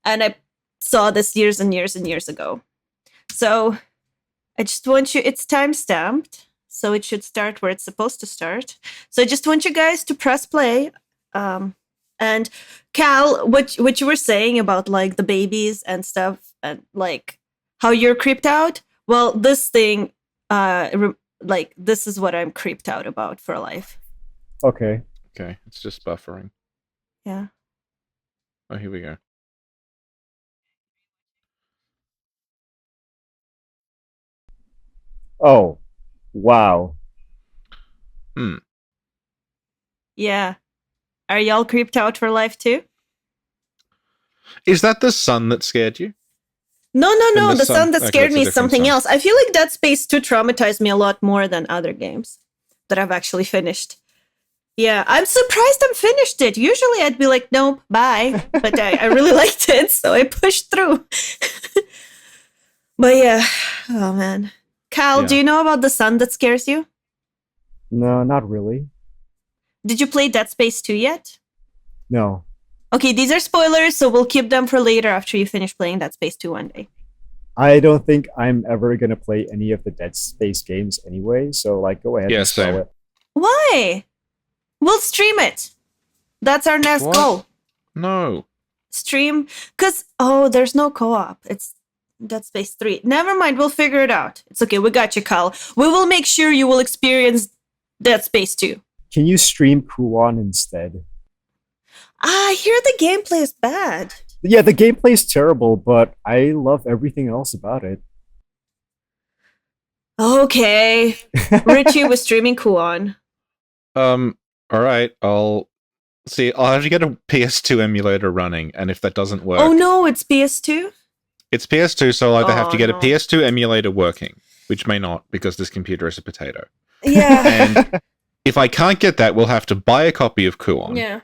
And I saw this years and years and years ago. So I just want you, it's time stamped. So it should start where it's supposed to start. So I just want you guys to press play. And Cal, what you were saying about like the babies and stuff and like how you're creeped out. Well, this thing, like this is what I'm creeped out about for life. Okay. Okay. It's just buffering. Yeah. Oh, here we go. Oh, wow. Yeah. Are y'all creeped out for life too? Is that the sun that scared you? No. And The sun that okay, scared that's a me is different something sun. else. I feel like Dead Space 2 traumatized me a lot more than other games that I've actually finished. Yeah, I'm surprised I finished it. Usually I'd be like, nope, bye. But I really liked it, so I pushed through. But yeah, oh man. Cal, Yeah. do you know about the sun that scares you? No, not really. Did you play Dead Space 2 yet? No. Okay, these are spoilers, so we'll keep them for later after you finish playing Dead Space 2 one day. I don't think I'm ever gonna play any of the Dead Space games anyway. So like, go ahead Yeah, and spoil same. it. Why? We'll stream it. That's our next What? goal. No. Stream, because there's no co-op. It's Dead Space 3. Never mind, we'll figure it out. It's okay, we got you, Cal. We will make sure you will experience Dead Space 2. Can you stream Kuon instead? I hear the gameplay is bad. Yeah, the gameplay is terrible, but I love everything else about it. Okay. Richie was streaming Kuon. All right. I'll see. I'll have to get a PS2 emulator running, and if that doesn't work, Oh no, it's PS2? it's PS2, so I'll either have Oh, to get no. a PS2 emulator working, which may not because this computer is a potato. Yeah. And if I can't get that, we'll have to buy a copy of Kuon. Yeah.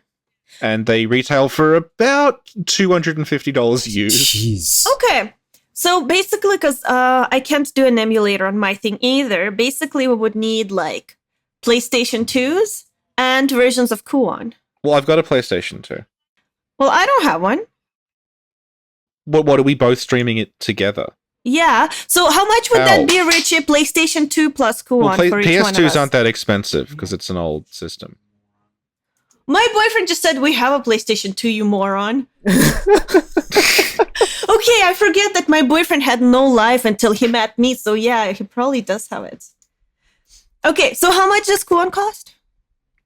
And they retail for about $250 used. Jeez. Okay. So basically, because I can't do an emulator on my thing either, basically we would need like PlayStation 2s and versions of Kuon. Well, I've got a PlayStation 2. Well, I don't have one. What are we both streaming it together? Yeah. So how much would Ow. that be, Richie? PlayStation 2 plus Kuon Well, for each one of PS2s us. aren't that expensive because it's an old system. My boyfriend just said we have a PlayStation 2, you moron. Okay, I forget that my boyfriend had no life until he met me, so yeah, he probably does have it. Okay, so how much does Kuon cost?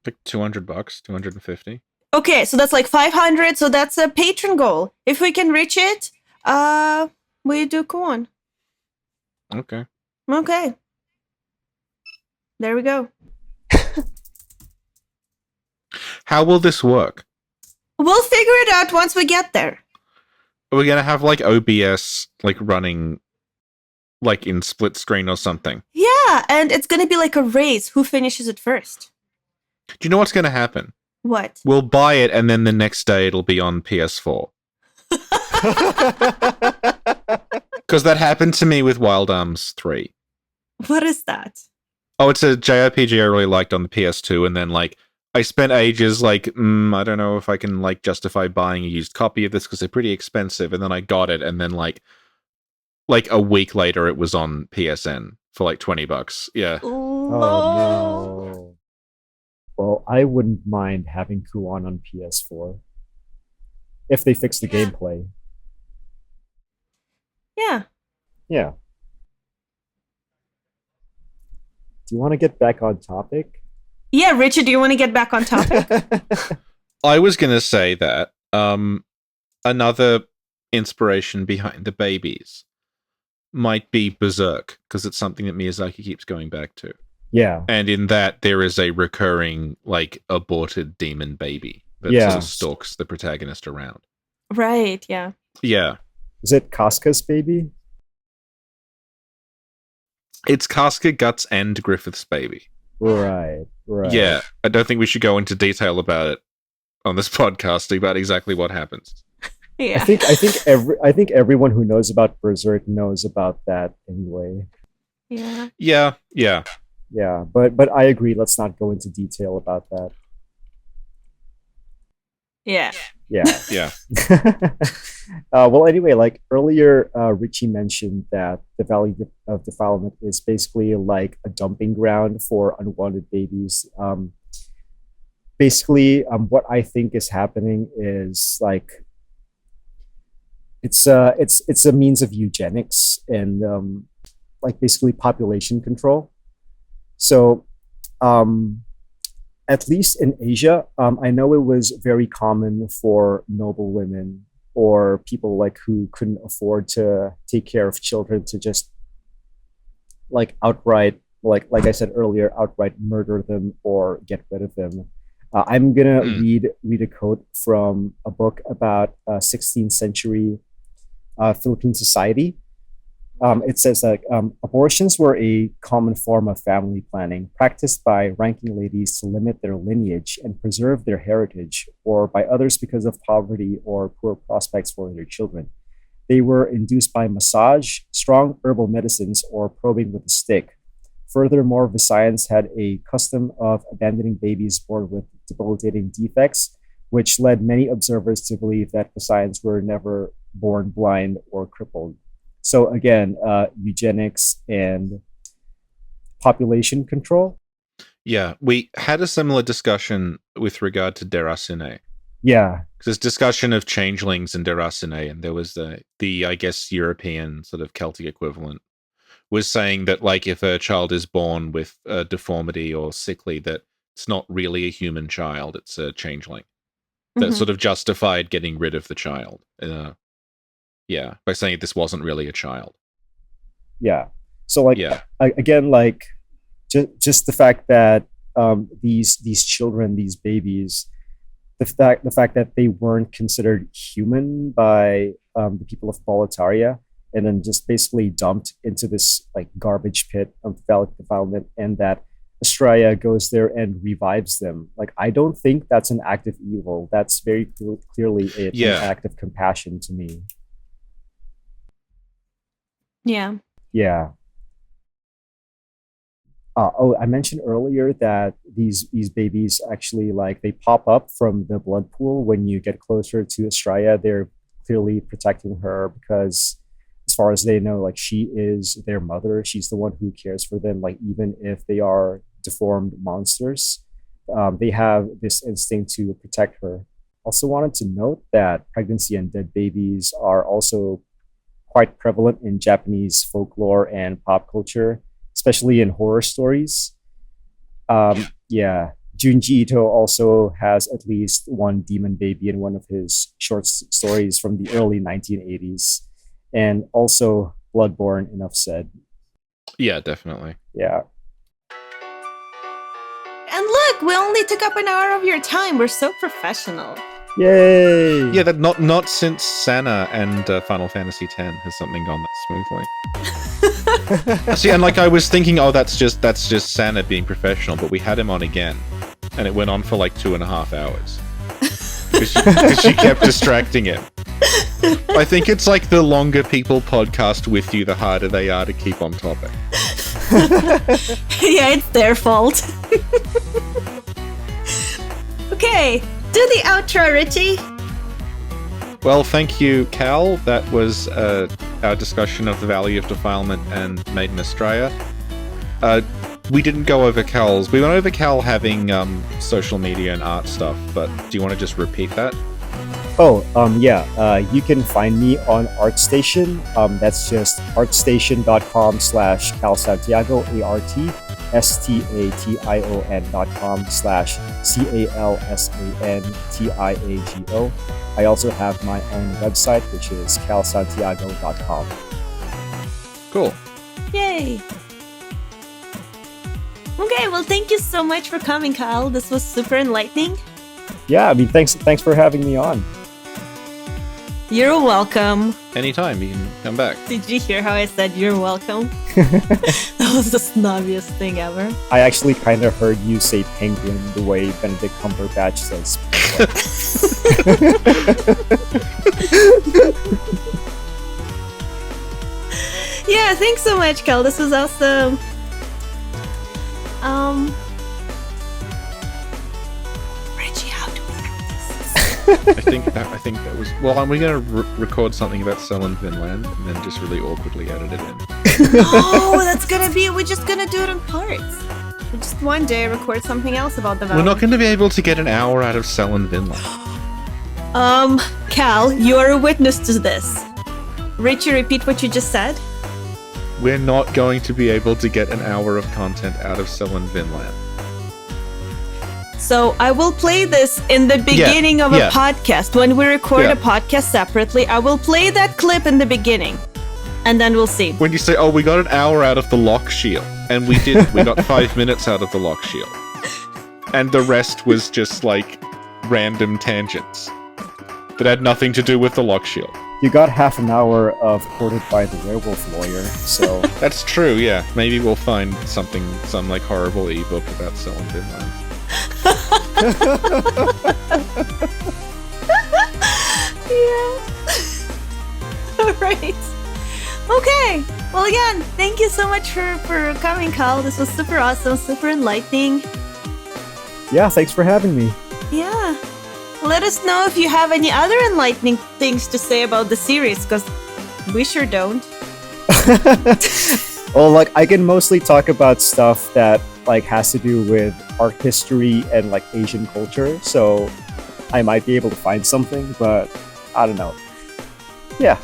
Like $200, $250. Okay, so that's like 500, so that's a patron goal. If we can reach it, we do Kuon. Okay. Okay. There we go. How will this work? We'll figure it out once we get there. Are we gonna have like OBS like running like in split screen or something? Yeah, and it's gonna be like a race. Who finishes it first? Do you know what's gonna happen? What? We'll buy it and then the next day it'll be on PS4. Because that happened to me with Wild Arms 3. What is that? Oh, it's a JRPG I really liked on the PS2, and then like I spent ages like, I don't know if I can like justify buying a used copy of this because they're pretty expensive, and then I got it, and then like a week later it was on PSN for like $20. Yeah. Oh no. Well, I wouldn't mind having Kuon on PS4 if they fix the gameplay. Yeah. Yeah. Do you want to get back on topic? Yeah, Richard, do you want to get back on topic? I was going to say that another inspiration behind the babies might be Berserk, because it's something that Miyazaki keeps going back to. Yeah. And in that, there is a recurring, like, aborted demon baby that sort of stalks the protagonist around. Right, yeah. Yeah. Is it Casca's baby? It's Casca, Guts, and Griffith's baby. Right. Yeah, I don't think we should go into detail about it on this podcast about exactly what happens. Yeah. I think everyone who knows about Berserk knows about that anyway. Yeah. Yeah, but I agree. Let's not go into detail about that. Yeah. Well, anyway, like earlier, Richie mentioned that the Valley of Defilement is basically like a dumping ground for unwanted babies. What I think is happening is like it's a means of eugenics and like basically population control. So, at least in Asia, I know it was very common for noble women or people like who couldn't afford to take care of children to just like outright, like I said earlier, outright murder them or get rid of them. I'm gonna read a quote from a book about 16th century Philippine society. It says that abortions were a common form of family planning practiced by ranking ladies to limit their lineage and preserve their heritage, or by others because of poverty or poor prospects for their children. They were induced by massage, strong herbal medicines, or probing with a stick. Furthermore, Visayans had a custom of abandoning babies born with debilitating defects, which led many observers to believe that Visayans were never born blind or crippled. So again, eugenics and population control. Yeah, we had a similar discussion with regard to Derasine. Yeah. There's discussion of changelings and Derasine, and there was the I guess, European sort of Celtic equivalent was saying that, like, if a child is born with a deformity or sickly, that it's not really a human child, it's a changeling. That sort of justified getting rid of the child. Yeah, by saying this wasn't really a child. Yeah. So, like, again, like, just the fact that these children, these babies, the fact that they weren't considered human by the people of Boletaria, and then just basically dumped into this like garbage pit of defilement, and that Astrea goes there and revives them. Like, I don't think that's an act of evil. That's very clearly an act of compassion to me. Yeah. I mentioned earlier that these babies actually, like, they pop up from the blood pool when you get closer to Astrea. They're clearly protecting her because, as far as they know, like, she is their mother. She's the one who cares for them. Like, even if they are deformed monsters, they have this instinct to protect her. Also wanted to note that pregnancy and dead babies are also quite prevalent in Japanese folklore and pop culture, especially in horror stories. Junji Ito also has at least one demon baby in one of his short stories from the early 1980s. And also Bloodborne, enough said. Yeah, definitely. Yeah. And look, we only took up an hour of your time. We're so professional. Yay! Yeah, that not since Sana and Final Fantasy X has something gone that smoothly. See, and like I was thinking, that's just Sana being professional, but we had him on again, and it went on for like 2.5 hours because she kept distracting him. I think it's like the longer people podcast with you, the harder they are to keep on topic. Yeah, it's their fault. Okay. Do the outro, Richie. Well, thank you, Cal. That was our discussion of the Valley of Defilement and Maiden Astrea. We didn't go over Cal's. We went over Cal having social media and art stuff, but do you want to just repeat that? You can find me on ArtStation. That's just artstation.com/Cal Santiago, ART. station.com/CalSantiago. I also have my own website, which is calsantiago.com. Cool. Yay! Okay, well, thank you so much for coming, Kyle. This was super enlightening. Yeah, I mean, thanks for having me on. You're welcome. Anytime, you can come back. Did you hear how I said you're welcome? That was the snobbiest thing ever. I actually kind of heard you say penguin the way Benedict Cumberbatch says. Yeah, thanks so much, Cal. This was awesome. Reggie, how do we end this? I think that was. Well, we're going to record something about Cell in Vinland and then just really awkwardly edit it in. Oh, that's gonna be. We're just gonna do it in parts. We'll just one day record something else about the We're not going to be able to get an hour out of Cell in Vinland. Cal, you're a witness to this. Richie, repeat what you just said. We're not going to be able to get an hour of content out of Cell in Vinland. So I will play this in the beginning of a yeah. podcast. When we record Yeah. a podcast separately, I will play that clip in the beginning. And then we'll see. When you say, oh, we got an hour out of the lock shield, and we did, we got 5 minutes out of the lock shield. And the rest was just like random tangents that had nothing to do with the lock shield. You got half an hour of Courted by the Werewolf Lawyer, so... That's true, yeah. Maybe we'll find some like horrible ebook about Cell in Vinland. Yeah. Alright. Okay. Well, again, thank you so much for coming, Kyle. This was super awesome, super enlightening. Yeah, thanks for having me. Yeah. Let us know if you have any other enlightening things to say about the series, because we sure don't. Well, like, I can mostly talk about stuff that, like, has to do with art history and, like, Asian culture, so I might be able to find something, but I don't know. Yeah.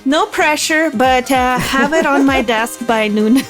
No pressure, but have it on my desk by noon.